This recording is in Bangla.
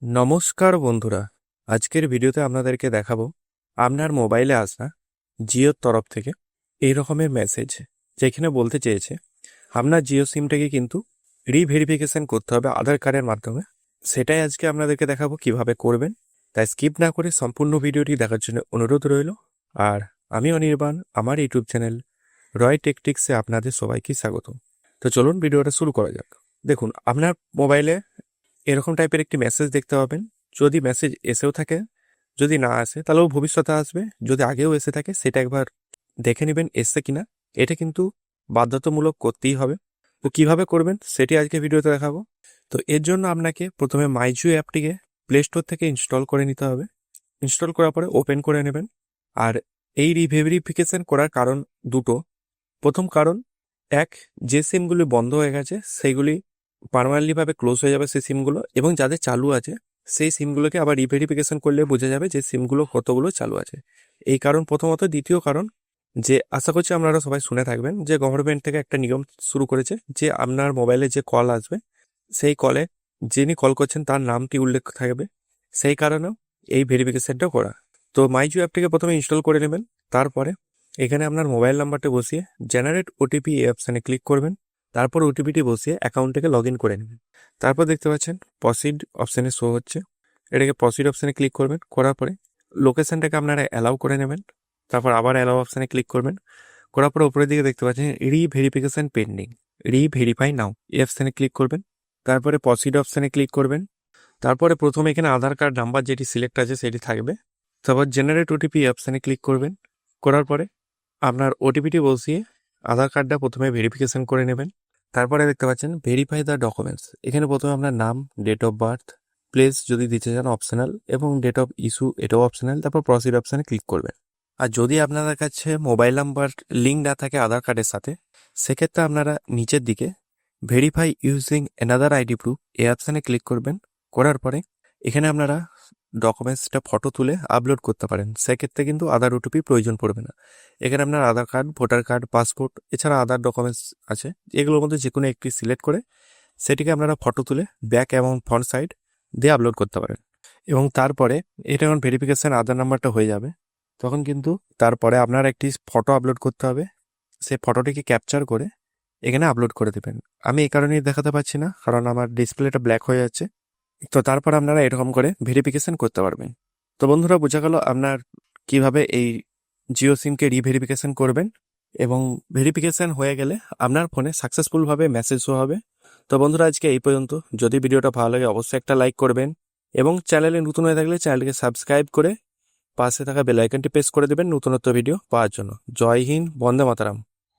নমস্কার বন্ধুরা, আজকের ভিডিওতে আপনাদেরকে দেখাবো আপনার মোবাইলে আসা জিওর তরফ থেকে এই রকমের মেসেজ, যেখানে বলতে চেয়েছে আপনার জিও সিমটাকে কিন্তু রিভেরিফিকেশন করতে হবে আধার কার্ডের মাধ্যমে। সেটাই আজকে আপনাদেরকে দেখাবো কিভাবে করবেন। তাই স্কিপ না করে সম্পূর্ণ ভিডিওটি দেখার জন্য অনুরোধ রইল। আর আমি অনির্বাণ, আমার ইউটিউব চ্যানেল রয় টেকটিক্সে আপনাদের সবাইকে স্বাগত। তো চলুন ভিডিওটা শুরু করা যাক। দেখুন, আপনার মোবাইলে এরকম টাইপের একটি মেসেজ দেখতে পাবেন। যদি মেসেজ এসেও থাকে, যদি না আসে তাহলেও ভবিষ্যতে আসবে, যদি আগেও এসে থাকে সেটা একবার দেখে নেবেন এসছে কিনা। এটা কিন্তু বাধ্যতামূলক করতেই হবে। তো কিভাবে করবেন সেটি আজকে ভিডিওতে দেখাবো। তো এর জন্য আপনাকে প্রথমে মাইজিও অ্যাপটিকে প্লে স্টোর থেকে ইনস্টল করে নিতে হবে। ইনস্টল করার পরে ওপেন করে নেবেন। আর এই রিভেরিফিকেশন করার কারণ দুটো। প্রথম কারণ, এক, যে সিমগুলি বন্ধ হয়ে গেছে সেইগুলি পার্মানেন্টলিভাবে ক্লোজ হয়ে যাবে সেই সিমগুলো, এবং যাদের চালু আছে সেই সিমগুলোকে আবার রিভেরিফিকেশন করলে বোঝা যাবে যে সিমগুলো কতগুলো চালু আছে। এই কারণ প্রথমত। দ্বিতীয় কারণ, যে আশা করছি আপনারা সবাই শুনে থাকবেন যে গভর্নমেন্ট থেকে একটা নিয়ম শুরু করেছে যে আপনার মোবাইলে যে কল আসবে সেই কলে যিনি কল করছেন তার নামটি উল্লেখ থাকবে। সেই কারণেও এই ভেরিফিকেশনটা করা। তো মাইজিও অ্যাপটিকে প্রথমে ইনস্টল করে নেবেন। তারপরে এখানে আপনার মোবাইল নাম্বারটা বসিয়ে জেনারেট ওটিপি এই অপশানে ক্লিক করবেন। তারপর ওটিপিটি বসিয়ে অ্যাকাউন্টটাকে লগ ইন করে নেবেন। তারপর দেখতে পাচ্ছেন প্রসিড অপশানে শো হচ্ছে, এটাকে প্রসিড অপশানে ক্লিক করবেন। করার পরে লোকেশনটাকে আপনারা অ্যালাউ করে নেবেন। তারপর আবার অ্যালাউ অপশানে ক্লিক করবেন। করার পরে উপরের দিকে দেখতে পাচ্ছেন রিভেরিফিকেশন পেন্ডিং, রিভেরিফাই নাও এই অপশানে ক্লিক করবেন। তারপরে প্রসিড অপশানে ক্লিক করবেন। তারপরে প্রথমে এখানে আধার কার্ড নাম্বার যেটি সিলেক্ট আছে সেটি থাকবে। তারপর জেনারেট ওটিপি অপশানে ক্লিক করবেন। করার পরে আপনার ওটিপিটি বসিয়ে আধার কার্ডটা প্রথমে ভেরিফিকেশন করে নেবেন। তারপরে দেখতে পাচ্ছেন ভেরিফাই দ্য ডকুমেন্টস। এখানে প্রথমে আপনার নাম, ডেট অফ বার্থ, প্লেস যদি দিতে চান অপশনাল, এবং ডেট অফ ইস্যু এটাও অপশনাল। তারপর প্রসিড অপশানে ক্লিক করবেন। আর যদি আপনাদের কাছে মোবাইল নাম্বার লিঙ্ক না থাকে আধার কার্ডের সাথে, সেক্ষেত্রে আপনারা নিচের দিকে verify using another ID proof এই অপশানে ক্লিক করবেন। করার পরে এখানে আপনারা ডকুমেন্টসটা ফটো তুলে আপলোড করতে পারেন। সেক্ষেত্রে কিন্তু আধার ওটিপি প্রয়োজন পড়বে না। এখানে আপনার আধার কার্ড, ভোটার কার্ড, পাসপোর্ট, এছাড়া আদার ডকুমেন্টস আছে, এগুলোর মধ্যে যে কোনো একটি সিলেক্ট করে সেটিকে আপনারা ফটো তুলে ব্যাক এবং ফ্রন্ট সাইড দিয়ে আপলোড করতে পারেন। এবং তারপরে এটা যখন ভেরিফিকেশান আধার নাম্বারটা হয়ে যাবে, তখন কিন্তু তারপরে আপনার একটি ফটো আপলোড করতে হবে। সেই ফটোটিকে ক্যাপচার করে এখানে আপলোড করে দেবেন। আমি এই কারণেই দেখাতে পাচ্ছি না, কারণ আমার ডিসপ্লেটা ব্ল্যাক হয়ে যাচ্ছে। তো তারপর আপনারা এরকম করে ভেরিফিকেশন করতে পারবেন। তো বন্ধুরা, বোঝা গেল আপনার কিভাবে এই জিও সিমকে রিভেরিফিকেশন করবেন, এবং ভেরিফিকেশন হয়ে গেলে আপনার ফোনে সাকসেসফুলভাবে মেসেজ শো হবে। তো বন্ধুরা, আজকে এই পর্যন্ত। যদি ভিডিওটা ভালো লাগে অবশ্যই একটা লাইক করবেন, এবং চ্যানেলে নতুন হয়ে থাকলে চ্যানেলটিকে সাবস্ক্রাইব করে পাশে থাকা বেল আইকনটি প্রেস করে দেবেন নতুনত্ব ভিডিও পাওয়ার জন্য। জয় হিন্দ, বন্দে মাতরম।